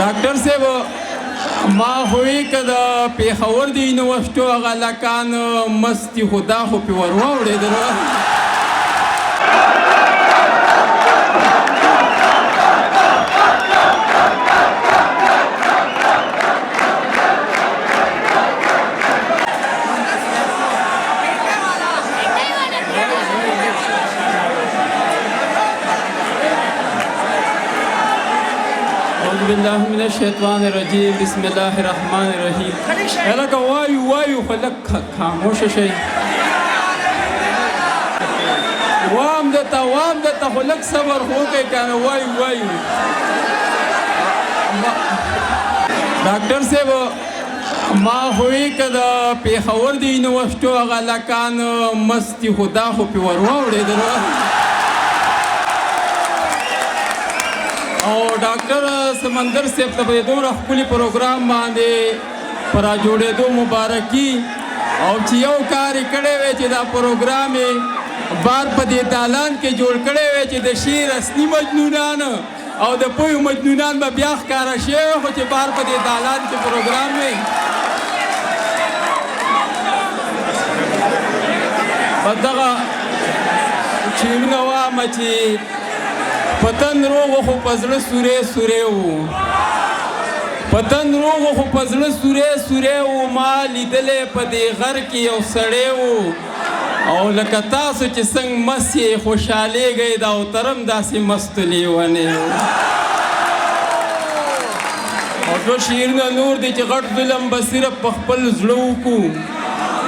ډاکټر صاحب ما خوی کده پیښور د یونیورسټو هغه لکان مستی خو دا خو پې ور واوړېدل بالله من الشیطان الرجیم بسم الله الرحمن الرحیم الکه وایو خو لږ خاموشه شئ وام درته خو لږ صبر خو وکئ که نه وایو ډاکټر صاحب ما خوی که د پیښور د یونیورسټو هغه لکان مستی خو دا خو پې ور واوړېدل او ډاکټر سمندر صاحب ته په دومره ښکلي پروګرام باندې په راجوړېدو مبارکي او چې یو کار یې کړی وی چې دا پروګرام یې بار په دې دالان کې جوړ کړی وی چې د شعر اصلي مجنونان او د پویو مجنونان به بیا ښکاره شوی خو چې بار په دې دالان کې پروګرام وی په دغه شعرونه وامه چې پتن روغ خو پزړه سورې وو پتن روغ خو پزړه سورې وو ما لیدلې په دې غر کې یو سړی وو او لکه تاسو چې څنګه مس یې خوشحالېږئ دا اوترم داسې مست لیونی وو او ټول شعرونه نور دی چې غټ ظلم به صرف په خپل زړه وکړو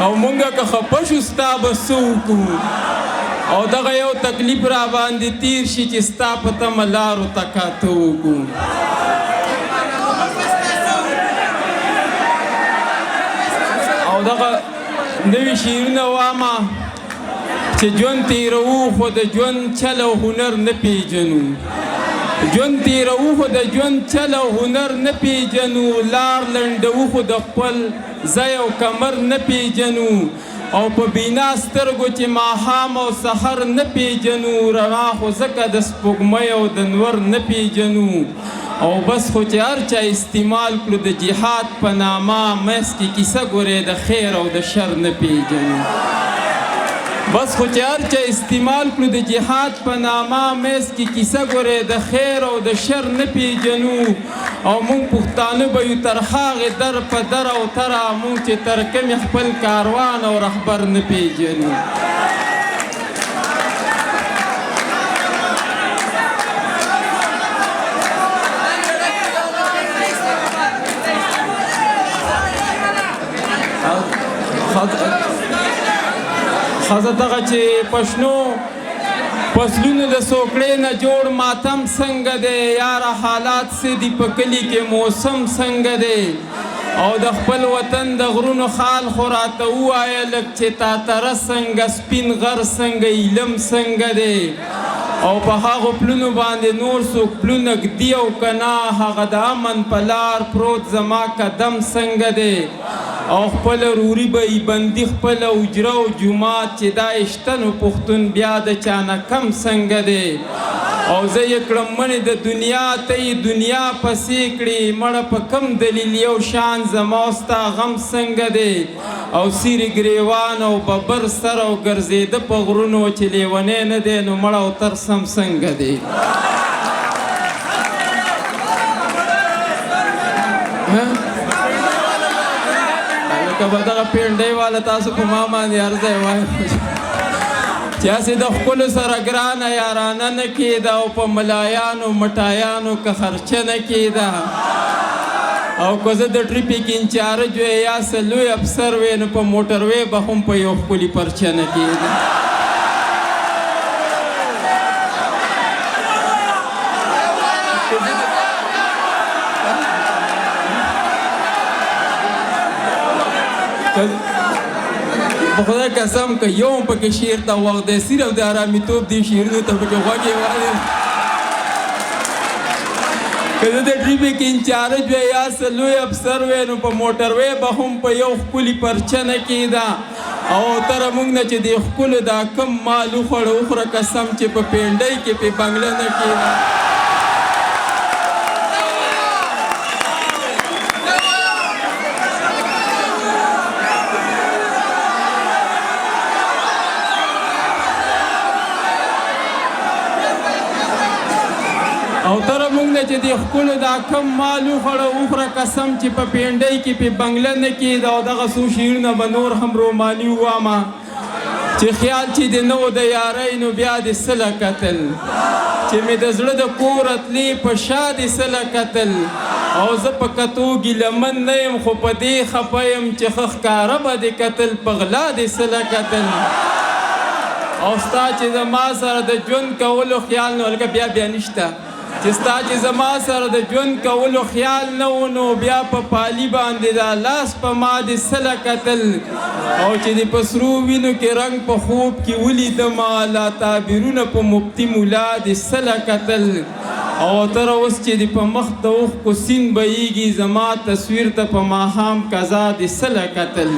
او مونږه که خفه شو ستا به څه وکړو او دغه یو تکلیف را باندې تیر شي چې ستا په تمه لارو ته کاته وکړو او دغه نوي شعرونه وامه چې ژوند تېروو خو د ژوند چل او هنر نه پیژنو ژوند تېروو خو د ژوند چل او هنر نه پیژنو لار لنډوو خو د خپل ځای او کمر نه پیژنو او په بینا سترګو چې ماښام او سحر نه پیژنو رڼا خو ځکه د سپوږمۍ او د نور نه پیژنو او بس خو چې هر چا استعمال کړو د جهاد په نامه منځ کې کیسه ګورې د خیر او د شر نه پیژنو بس خو چې هر چا استعمال کړو د جهاد په نامه منځ کې کیسه ګورې د خیر او د شر نه پیژنو او مونږ پښتانه به یو تر هغې در په در او تره مونږ چې تر کمې خپل کاروان او رهبر نه پیژنو ښځه دغه چې پښنو فصلونو د سوکړې نه جوړ ماتم څنګه دی یاره حالات څه دي په کلي کې موسم څنګه دی او د خپل وطن د غرونو خال خو راته ووایه لږ چې تاتره څنګه سپین غر څنګه ایلم څنګه دی او په هغو پلونو باندې نور څوک پلونه ږدي او که نه هغه د امن په لار پروت زما قدم څنګه دی او خپل روري به یې بندي خپل اجره او جومات چې دا یې شته نو پښتون بیا د چا نه کم څنګه دی او زه یې کړم منې د دنیا ته یې دنیا پسې کړې مړه په کم دلیل یو شان زما او ستا غم څنګه دی او سیرې ګریوان او ببر سر او ګرځېده په غرونو چې لیونی نه دی نو مړه او ترسم څنګه دی که به دغه پینډۍ والا تاسو په ما باندې عرضی وایو چې هسې د ښکلو سره ګرانه یارانه نه کېده او په ملایانو مټایانو که خرچه نه کېده او که زه د ټریفیک انچارج وی یا څه لوی افسر وی نو په موټروی به هم په یو ښکلي پرچه نه کېده په خدای قسم که یو هم پکې شعر ته وخت دی صرف د ارامېتوب دې شعرونو ته پکې غوږ یې والی که زه د ټریفیک انچارج وی یا څه لوی افسر وی نو په موټروی به هم په یو ښکلي پرچه نه کېده او تره موږ نه چې دې ښکلو دا کم مال وخوړه وخوره قسم چې په پینډۍ کې پې بنګله نه کېده او تر موږ نه چې د ښکلو دا کم مال وخوړه وخوره قسم چې په پینډۍ کې په بنګله نه کېد او دغه څو شعرونه به نور هم روماني ووامه چې خیال چې د نه و د یارۍ نو بیا د سله کتل چې مې د زړه د کور اتلې په شا د سله کتل او زه په کتو ګیلمن نه یم خو په دې خفه یم چې ښه ښکاره به د کتل په غلا د سله کتل او ستا چې زما سره د ژوند کولو خیال نه لکه بیا نشته چې ستا چې زما سره د ژوند کولو خیال نه و نو بیا په پالي باندې دا لاس په ما د سله کتل او چې د په سرو وینو کې رنګ په خوب کې ولیدمه لا تعبیرونه په مفتي ملا د سله کتل او تر اوس چې د په مخ د اوښکو سیند بهیږي زما تصویر ته په ماښام قضا د سله کتل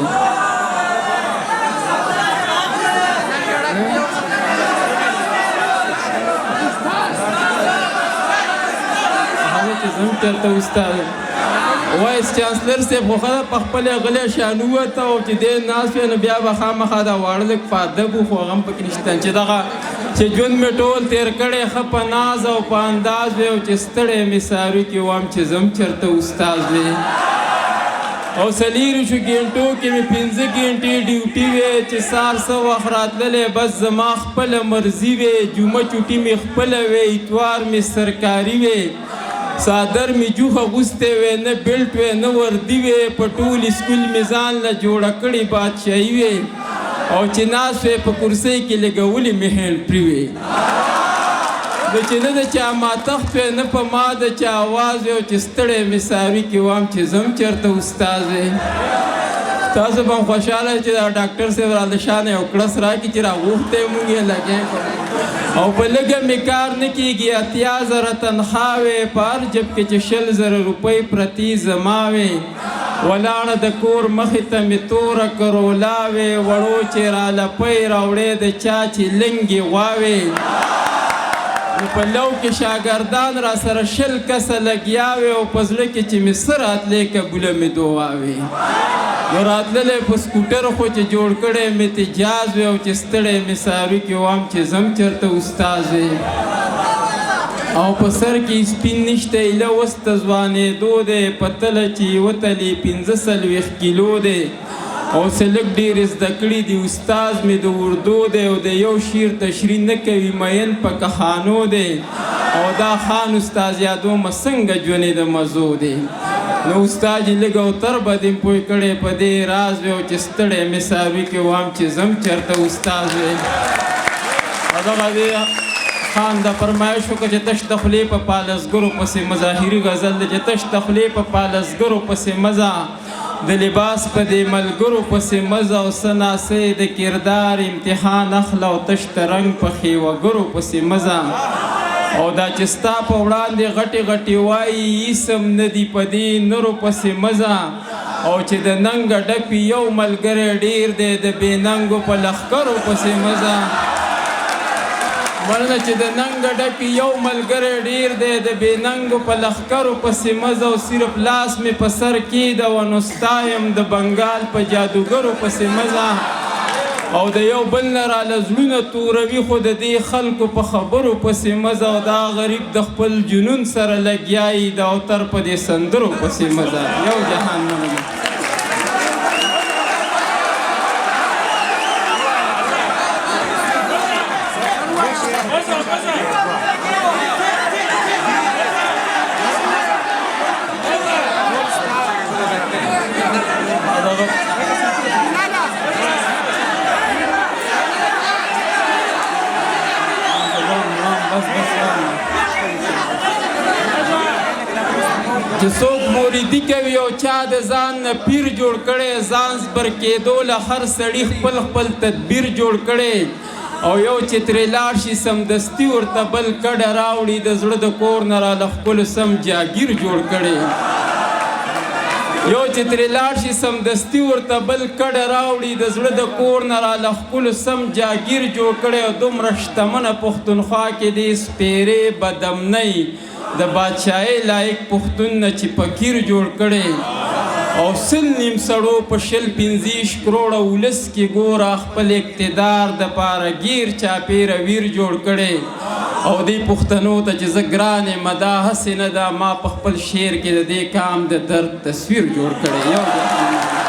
زم چېرته استاد وایس چانسلر صاحب خو ښه ده په خپلې غلې شان ووته او چې دی ناست وی نو بیا به خامخا دا واړه لږ په ادب و خو هغه هم پکې نشته چې دغه چې ژوند مې ټول تېر کړی ښه په ناز او په انداز وی او چې ستړی مې سارو کې وم چې زم چېرته استاد وی او څلېرو شو ګنټو کې مې 5 ګنټې ډیوټي وی چې سار څه وخت راتللی بس زما خپله مرضي وی جمعه چوټي مې خپله وی اتوار مې سرکاري وی صادر می جوخه غوسته وې نه بیلټ وې نه وردی وې په ټول اسکول میزان له جوړه کړي بادشاہي وې او چې ناس وې په کرسۍ کې لګولې مهین پرې وې د چې نه د چا ماتخت وې نه په ما د چا آواز وې او چې ستړی مې ساروي کې وام چې زم چېرته استاد وې تاسو به هم خوشحاله چې دا ډاکټر صاحب راله شانه یو کړس راکړي چې راغوښتی مونږ یې لګی او په لږه مې کار نه کېږي 80,000 تنخوا وې په هر جب کې چې 100,000 روپۍ پرتې زما وې ولاړه د کور مخې ته مې توره کرولا وې وړو چې رالپۍ راوړې د چا چې لنګې غواوې نو په لو کې شاګردان را سره 100 کسه لګیا وې او په زړه کې چې مې څه راتلې قبوله مې دعا وې نو راتللی په سکوټر خو چې جوړ کړی مې تجاز وې او چې ستړی مې ساروي کې وام چې زم چېرته استاد وې او په سر کې سپین نشته ایله اوس ته ځوانېدو دی په تله چې وتلې 45 کیلو دی او څه لږ ډېر زده کړي دي استاد مې د اردو دی او د یو شعر تشریح نه کوي مین په کهانو دی او دا خان استاد یادومه څنګه ژوندې د مزو دی نو استاد یې لږ اوتر به دې پوه کړی په دې راز وی او چې ستړی مې ساروي کې وام چې زم چېرته استاد وی او دغه دې خان د فرمایش وکړه چې تش د خولې په پالسګرو پسې مظاهري غزل دی چې تش د خولې په پالسګرو پسې مزه د لباس په دې ملګرو پسې مزه او څه ناسې د کردار امتحان اخله او تش د رنګ په ښېوګرو پسې مزه او دا چې ستا په وړاندې غټې غټې وایي اسم نه دي په دې نرو پسې مزه او چې د ننګه ډپي یو ملګری ډېر دی د بې ننګو په لښکرو پسې مزه ورنه چې د ننګه ډپي یو ملګری ډېر دی د بې ننګو په لښکرو پسې مزه او صرف لاس مې په سر کېږده نو ستا یم د بنګال په جادوګرو پسې مزه او د یو بل نه راله زړونه توروي خو د دې خلکو په خبرو پسې مزه او دا غریب د خپل جنون سره لګیا یي د اوتر په دې سندرو پسې مزه یو جهان نه مزه چې څوک موریدي کوي او چا د ځان نه پیر جوړ کړی ځان زبر کېدو له هر سړي خپل خپل تدبیر جوړ کړی او یو چې ترې لاړ شي سمدستي ورته بل کډه راوړي د زړه د کور نه راله ښکلو سم جاګیر جوړ کړی یو چې ترې لاړ شي سمدستي ورته بل کډه راوړي د زړه د کور نه راله ښکلو سم جاګیر جوړ کړی او دومره شتمنه پښتونخوا کې دې سپېرې بدمنۍ د بادشاهۍ لایق پښتون نه چې فقیر جوړ کړی او 100 سړو په 125 کروړه ولس کې ګوره خپل اقتدار د پاره ګیر چاپېره ویر جوړ کړی او دې پښتنو ته چې زه ګران یم دا هسې نه ده ما په خپل شعر کې د دې کام د درد تصویر جوړ کړی یو